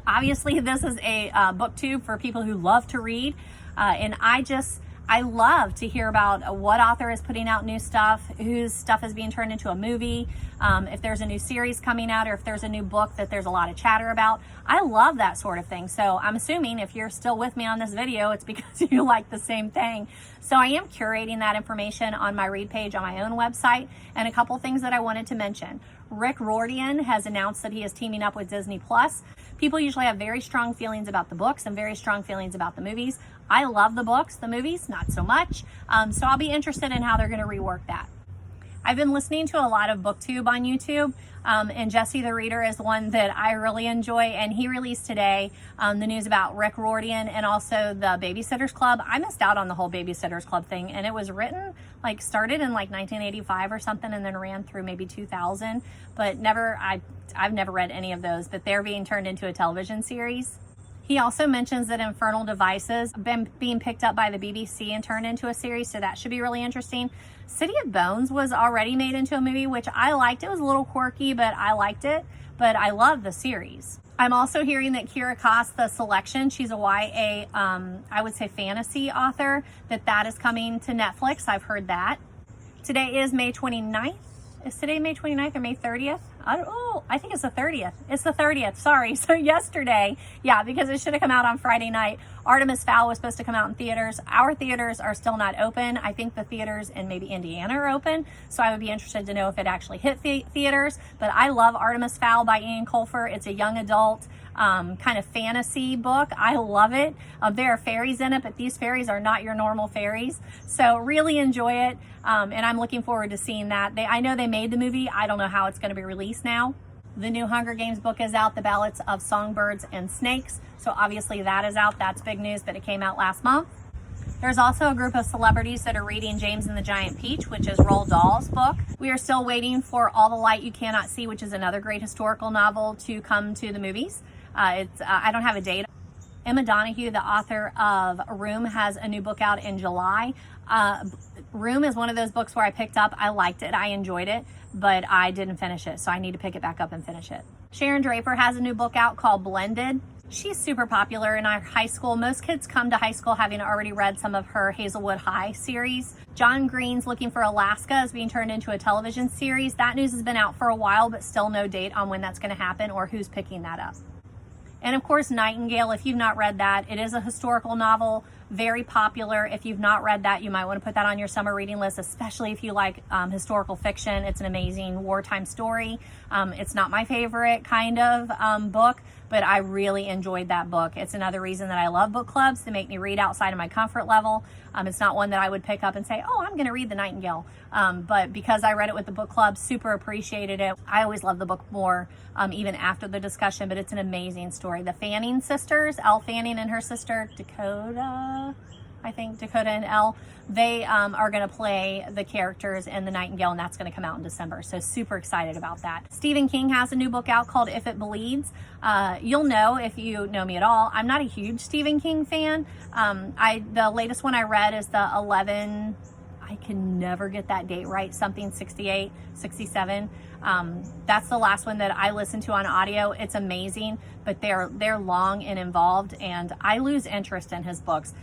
Obviously, this is a booktube for people who love to read. And I love to hear about what author is putting out new stuff, whose stuff is being turned into a movie, if there's a new series coming out, or if there's a new book that there's a lot of chatter about. I love that sort of thing. So I'm assuming if you're still with me on this video, it's because you like the same thing. So I am curating that information on my read page on my own website. And a couple things that I wanted to mention. Rick Riordan has announced that he is teaming up with Disney Plus. People usually have very strong feelings about the books and very strong feelings about the movies. I love the books, the movies, not so much. So I'll be interested in how they're going to rework that. I've been listening to a lot of BookTube on YouTube, and Jesse the Reader is one that I really enjoy, and he released today the news about Rick Riordan and also the Babysitters Club. I missed out on the whole Babysitters Club thing, and it was started in like 1985 or something and then ran through maybe 2000, but I've never read any of those, but they're being turned into a television series. He also mentions that Infernal Devices been being picked up by the BBC and turned into a series, so that should be really interesting. City of Bones was already made into a movie, which I liked. It was a little quirky, but I liked it. But I love the series. I'm also hearing that Kira Koss, The Selection, she's a YA, I would say fantasy author, that is coming to Netflix. I've heard that. Today is May 29th. Is today May 29th or May 30th? I think it's the 30th. It's the 30th, sorry. So yesterday, because it should have come out on Friday night, Artemis Fowl was supposed to come out in theaters. Our theaters are still not open. I think the theaters in maybe Indiana are open, so I would be interested to know if it actually hit theaters. But I love Artemis Fowl by Ian Colfer. It's a young adult kind of fantasy book. I love it. There are fairies in it, but these fairies are not your normal fairies. So really enjoy it. And I'm looking forward to seeing that. I know they made the movie. I don't know how it's going to be released now. The new Hunger Games book is out, The Ballads of Songbirds and Snakes. So obviously that is out. That's big news, but it came out last month. There's also a group of celebrities that are reading James and the Giant Peach, which is Roald Dahl's book. We are still waiting for All the Light You Cannot See, which is another great historical novel, to come to the movies. I don't have a date. Emma Donoghue, the author of Room, has a new book out in July. Room is one of those books where I picked up. I liked it. I enjoyed it, but I didn't finish it, so I need to pick it back up and finish it. Sharon Draper has a new book out called Blended. She's super popular in our high school. Most kids come to high school having already read some of her Hazelwood High series. John Green's Looking for Alaska is being turned into a television series. That news has been out for a while, but still no date on when that's going to happen or who's picking that up. And of course, Nightingale, if you've not read that, it is a historical novel, very popular. If you've not read that, you might want to put that on your summer reading list, especially if you like historical fiction. It's an amazing wartime story. It's not my favorite kind of book, but I really enjoyed that book. It's another reason that I love book clubs, to make me read outside of my comfort level. It's not one that I would pick up and say, oh, I'm going to read The Nightingale. But because I read it with the book club, super appreciated it. I always love the book more, even after the discussion, but it's an amazing story. The Fanning sisters, Elle Fanning and her sister Dakota and Elle, they are going to play the characters in The Nightingale, and that's going to come out in December. So super excited about that. Stephen King has a new book out called If It Bleeds. You'll know, if you know me at all, I'm not a huge Stephen King fan. The latest one I read is the 11, I can never get that date right, something 68, 67. That's the last one that I listened to on audio. It's amazing, but they're long and involved, and I lose interest in his books.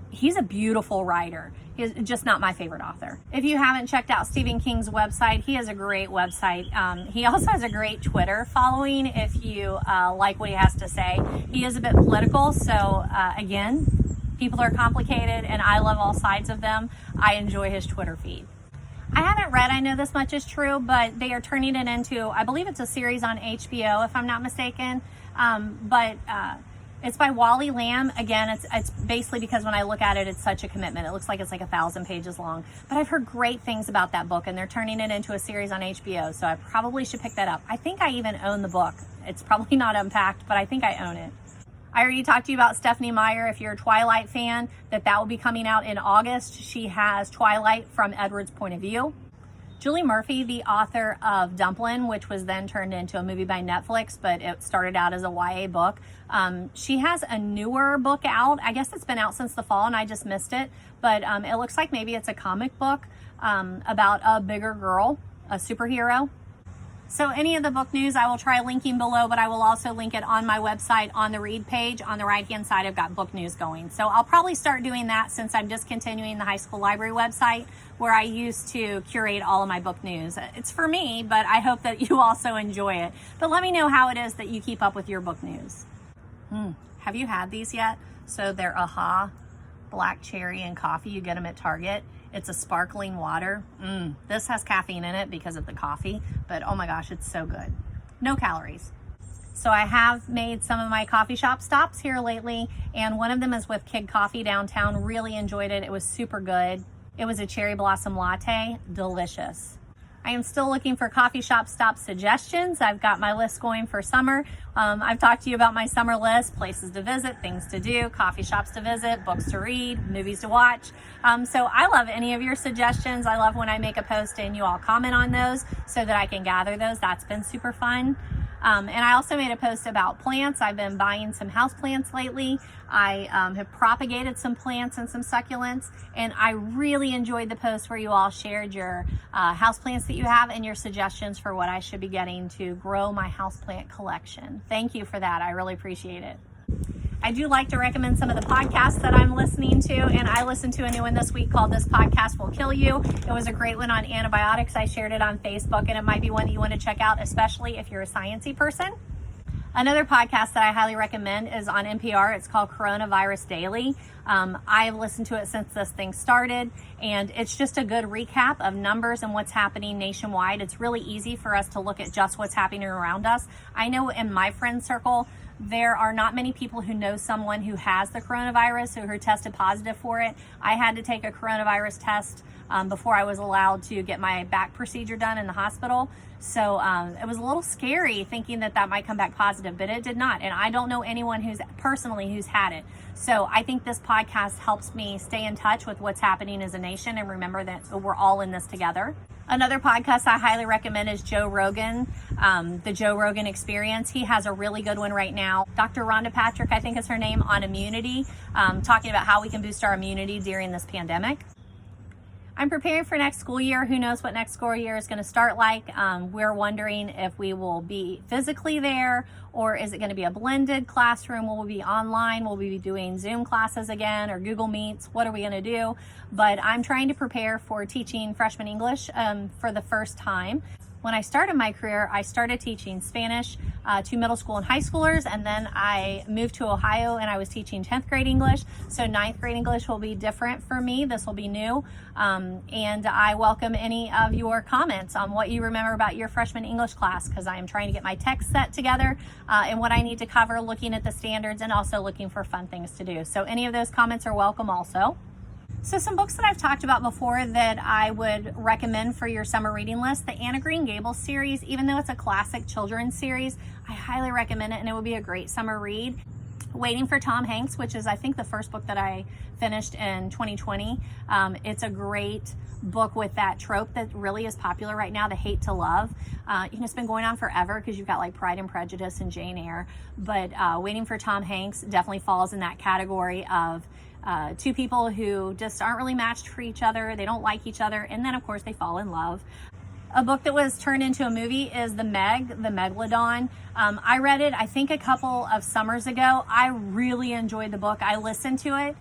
He's a beautiful writer. He's just not my favorite author. If you haven't checked out Stephen King's website, he has a great website. He also has a great Twitter following if you like what he has to say. He is a bit political, so again, people are complicated and I love all sides of them. I enjoy his Twitter feed. I haven't read I Know This Much Is True, but they are turning it into, I believe it's a series on HBO, if I'm not mistaken. It's by Wally Lamb. Again, it's basically because when I look at it, it's such a commitment. It looks like it's like 1,000 pages long. But I've heard great things about that book, and they're turning it into a series on HBO, so I probably should pick that up. I think I even own the book. It's probably not unpacked, but I think I own it. I already talked to you about Stephenie Meyer. If you're a Twilight fan, that will be coming out in August. She has Twilight from Edward's point of view. Julie Murphy, the author of Dumplin', which was then turned into a movie by Netflix, but it started out as a YA book. She has a newer book out. I guess it's been out since the fall and I just missed it, but it looks like maybe it's a comic book about a bigger girl, a superhero. So any of the book news I will try linking below, but I will also link it on my website on the Reid page. On the right-hand side, I've got book news going. So I'll probably start doing that since I'm discontinuing the high school library website where I used to curate all of my book news. It's for me, but I hope that you also enjoy it. But let me know how it is that you keep up with your book news. Have you had these yet? So they're AHA black cherry and coffee. You get them at Target. It's a sparkling water. This has caffeine in it because of the coffee, but oh my gosh, it's so good. No calories. So I have made some of my coffee shop stops here lately, and one of them is with Kid Coffee downtown. Really enjoyed it. It was super good. It was a cherry blossom latte. Delicious. I am still looking for coffee shop stop suggestions. I've got my list going for summer. I've talked to you about my summer list, places to visit, things to do, coffee shops to visit, books to read, movies to watch. So I love any of your suggestions. I love when I make a post and you all comment on those so that I can gather those. That's been super fun. And I also made a post about plants. I've been buying some house plants lately. I have propagated some plants and some succulents, and I really enjoyed the post where you all shared your house plants that you have and your suggestions for what I should be getting to grow my houseplant collection. Thank you for that. I really appreciate it. I do like to recommend some of the podcasts that I'm listening to, and I listened to a new one this week called This Podcast Will Kill You. It was a great one on antibiotics. I shared it on Facebook, and it might be one that you want to check out, especially if you're a sciencey person. Another podcast that I highly recommend is on NPR. It's called Coronavirus Daily. I've listened to it since this thing started, and it's just a good recap of numbers and what's happening nationwide. It's really easy for us to look at just what's happening around us. I know in my friend circle, there are not many people who know someone who has the coronavirus or who tested positive for it. I had to take a coronavirus test before I was allowed to get my back procedure done in the hospital. So it was a little scary thinking that that might come back positive, but it did not. And I don't know anyone who's had it. So I think this podcast helps me stay in touch with what's happening as a nation and remember that we're all in this together. Another podcast I highly recommend is Joe Rogan, the Joe Rogan Experience. He has a really good one right now. Dr. Rhonda Patrick, I think is her name, on immunity, talking about how we can boost our immunity during this pandemic. I'm preparing for next school year. Who knows what next school year is going to start like. We're wondering if we will be physically there, or is it going to be a blended classroom? Will we be online? Will we be doing Zoom classes again or Google Meets? What are we going to do? But I'm trying to prepare for teaching freshman English for the first time. When I started my career, I started teaching Spanish to middle school and high schoolers, and then I moved to Ohio and I was teaching 10th grade English. So 9th grade English will be different for me. This will be new. And I welcome any of your comments on what you remember about your freshman English class, because I am trying to get my text set together and what I need to cover, looking at the standards and also looking for fun things to do. So any of those comments are welcome also. So some books that I've talked about before that I would recommend for your summer reading list, the Anne of Green Gables series. Even though it's a classic children's series, I highly recommend it, and it would be a great summer read. Waiting for Tom Hanks, which is I think the first book that I finished in 2020. It's a great book with that trope that really is popular right now, the hate to love. It's been going on forever because you've got like Pride and Prejudice and Jane Eyre, but Waiting for Tom Hanks definitely falls in that category of two people who just aren't really matched for each other. They don't like each other, and then of course they fall in love. A book that was turned into a movie is The Megalodon. I read it, I think, a couple of summers ago. I really enjoyed the book. I listened to it.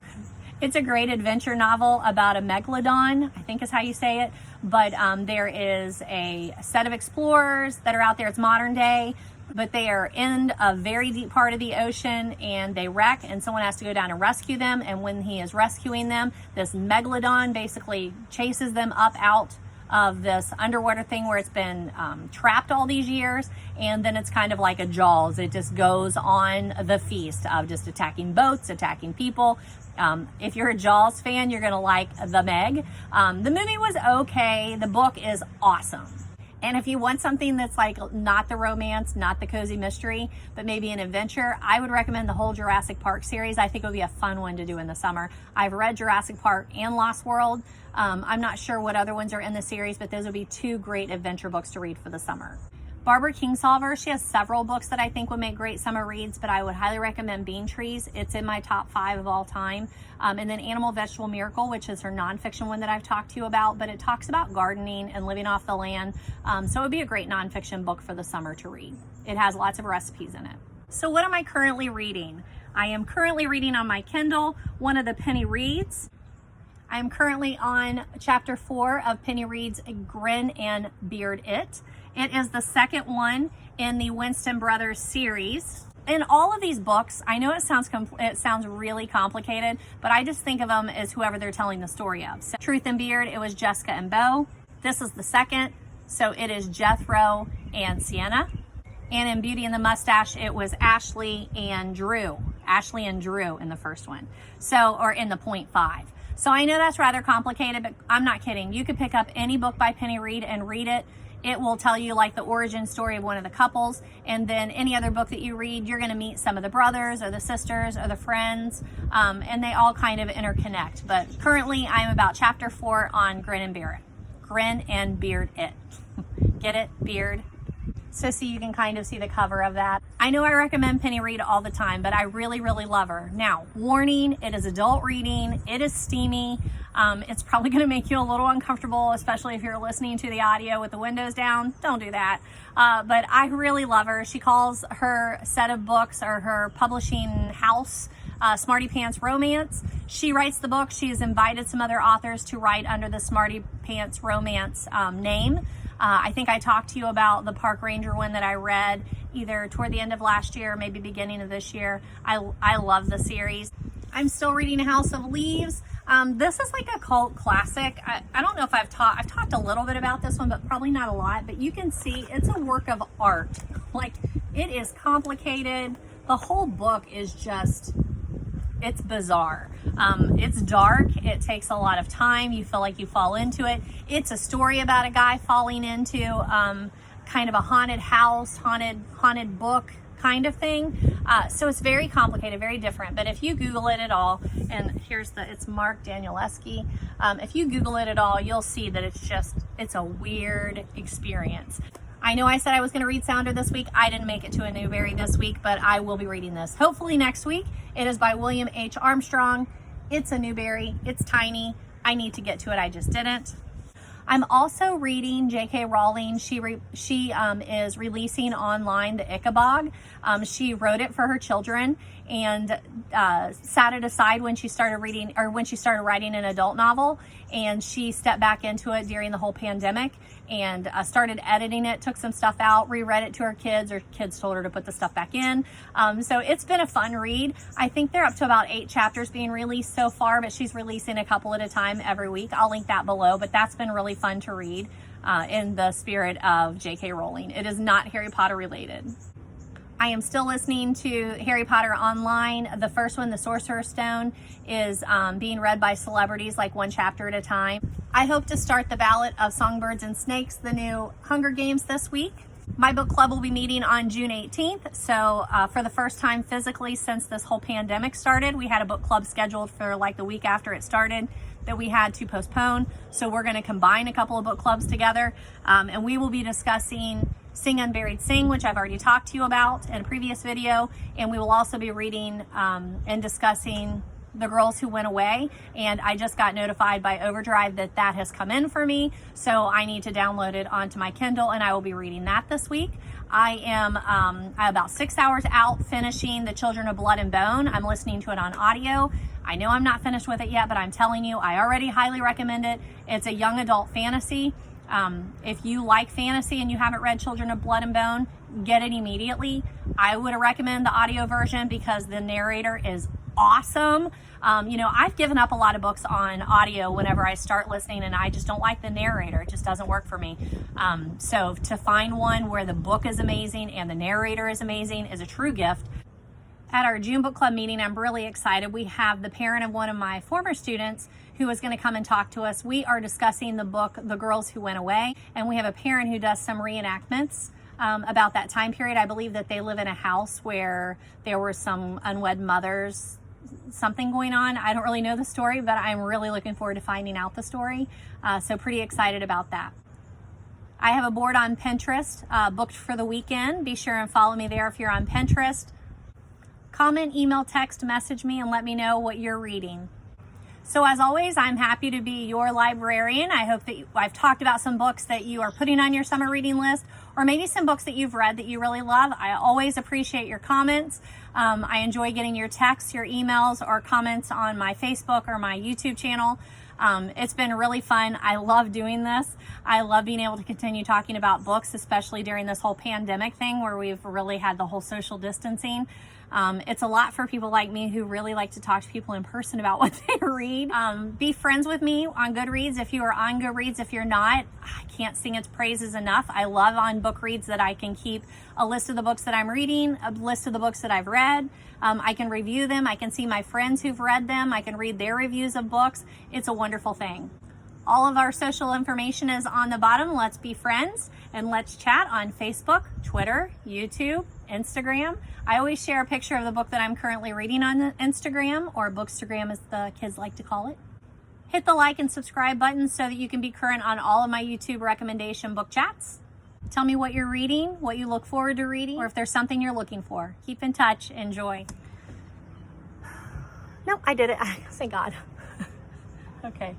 It's a great adventure novel about a megalodon, I think is how you say it. But there is a set of explorers that are out there. It's modern day, but they are in a very deep part of the ocean and they wreck, and someone has to go down and rescue them. And when he is rescuing them, this megalodon basically chases them up out of this underwater thing where it's been trapped all these years. And then it's kind of like a Jaws. It just goes on the feast of just attacking boats, attacking people. If you're a Jaws fan, you're gonna like The Meg. The movie was okay. The book is awesome. And if you want something that's like not the romance, not the cozy mystery, but maybe an adventure, I would recommend the whole Jurassic Park series. I think it would be a fun one to do in the summer. I've read Jurassic Park and Lost World. I'm not sure what other ones are in the series, but those would be two great adventure books to read for the summer. Barbara Kingsolver, she has several books that I think would make great summer reads, but I would highly recommend Bean Trees. It's in my top 5 of all time. And then Animal Vegetable Miracle, which is her nonfiction one that I've talked to you about, but it talks about gardening and living off the land. So it would be a great nonfiction book for the summer to read. It has lots of recipes in it. So what am I currently reading? I am currently reading on my Kindle one of the Penny Reads. I am currently on chapter 4 of Penny Reid's Grin and Beard It. It is the second one in the Winston Brothers series. In all of these books, I know it sounds really complicated, but I just think of them as whoever they're telling the story of. So Truth and Beard, it was Jessica and Beau. This is the second, so it is Jethro and Sienna. And in Beauty and the Mustache, it was Ashley and Drew. Ashley and Drew in the first one. So, or in the .5. So I know that's rather complicated, but I'm not kidding. You could pick up any book by Penny Reid and read it. It will tell you like the origin story of one of the couples, and then any other book that you read, you're going to meet some of the brothers or the sisters or the friends, and they all kind of interconnect. But currently I'm about chapter 4 on Grin and Beard. Grin and Beard It. Get it? Beard. So see, you can kind of see the cover of that. I know I recommend Penny Reid all the time, but I really, really love her. Now, warning, it is adult reading. It is steamy. It's probably going to make you a little uncomfortable, especially if you're listening to the audio with the windows down. Don't do that. But I really love her. She calls her set of books, or her publishing house, Smarty Pants Romance. She writes the book. She has invited some other authors to write under the Smarty Pants Romance name. I think I talked to you about the Park Ranger one that I read either toward the end of last year or maybe beginning of this year. I love the series. I'm still reading House of Leaves. This is like a cult classic. I don't know if I've talked a little bit about this one, but probably not a lot. But you can see it's a work of art. Like, it is complicated. The whole book is just, it's bizarre. It's dark. It takes a lot of time. You feel like you fall into it. It's a story about a guy falling into kind of a haunted house, haunted book kind of thing. So it's very complicated, very different. But if you Google it at all, and it's Mark Danielewski. If you Google it at all, you'll see that it's a weird experience. I know I said I was going to read Sounder this week. I didn't make it to a Newbery this week, but I will be reading this hopefully next week. It is by William H. Armstrong. It's a Newbery. It's tiny. I need to get to it. I just didn't. I'm also reading J.K. Rowling. She is releasing online the Ichabod. She wrote it for her children and sat it aside when she started reading, or when she started writing an adult novel, and she stepped back into it during the whole pandemic and started editing it, took some stuff out, reread it to her kids. Her kids told her to put the stuff back in. So it's been a fun read. I think they're up to about 8 chapters being released so far, but she's releasing a couple at a time every week. I'll link that below, but that's been really fun to read in the spirit of J.K. Rowling. It is not Harry Potter related. I am still listening to Harry Potter online. The first one, The Sorcerer's Stone, is being read by celebrities, like 1 chapter at a time. I hope to start the Ballad of Songbirds and Snakes, the new Hunger Games, this week. My book club will be meeting on June 18th. So for the first time physically since this whole pandemic started, we had a book club scheduled for like the week after it started that we had to postpone. So we're going to combine a couple of book clubs together, and we will be discussing Sing Unburied Sing, which I've already talked to you about in a previous video, and we will also be reading and discussing The Girls Who Went Away, and I just got notified by Overdrive that that has come in for me, so I need to download it onto my Kindle, and I will be reading that this week. I'm about 6 hours out finishing The Children of Blood and Bone. I'm listening to it on audio. I know I'm not finished with it yet, but I'm telling you, I already highly recommend it. It's a young adult fantasy. If you like fantasy and you haven't read Children of Blood and Bone, get it immediately. I would recommend the audio version because the narrator is awesome. You know, I've given up a lot of books on audio whenever I start listening, and I just don't like the narrator. It just doesn't work for me. So to find one where the book is amazing and the narrator is amazing is a true gift. At our June book club meeting, I'm really excited. We have the parent of one of my former students who is going to come and talk to us. We are discussing the book, The Girls Who Went Away, and we have a parent who does some reenactments about that time period. I believe that they live in a house where there were some unwed mothers, something going on. I don't really know the story, but I'm really looking forward to finding out the story. So pretty excited about that. I have a board on Pinterest booked for the weekend. Be sure and follow me there if you're on Pinterest. Comment, email, text, message me, and let me know what you're reading. So as always, I'm happy to be your librarian. I hope that I've talked about some books that you are putting on your summer reading list, or maybe some books that you've read that you really love. I always appreciate your comments. I enjoy getting your texts, your emails, or comments on my Facebook or my YouTube channel. It's been really fun. I love doing this. I love being able to continue talking about books, especially during this whole pandemic thing where we've really had the whole social distancing. It's a lot for people like me who really like to talk to people in person about what they read. Be friends with me on Goodreads if you are on Goodreads. If you're not, I can't sing its praises enough. I love on book reads that I can keep a list of the books that I'm reading, a list of the books that I've read. I can review them. I can see my friends who've read them. I can read their reviews of books. It's a wonderful thing. All of our social information is on the bottom. Let's be friends and let's chat on Facebook, Twitter, YouTube, Instagram. I always share a picture of the book that I'm currently reading on Instagram, or Bookstagram as the kids like to call it. Hit the like and subscribe button so that you can be current on all of my YouTube recommendation book chats. Tell me what you're reading, what you look forward to reading, or if there's something you're looking for. Keep in touch. Enjoy. No, I did it. Thank God. Okay.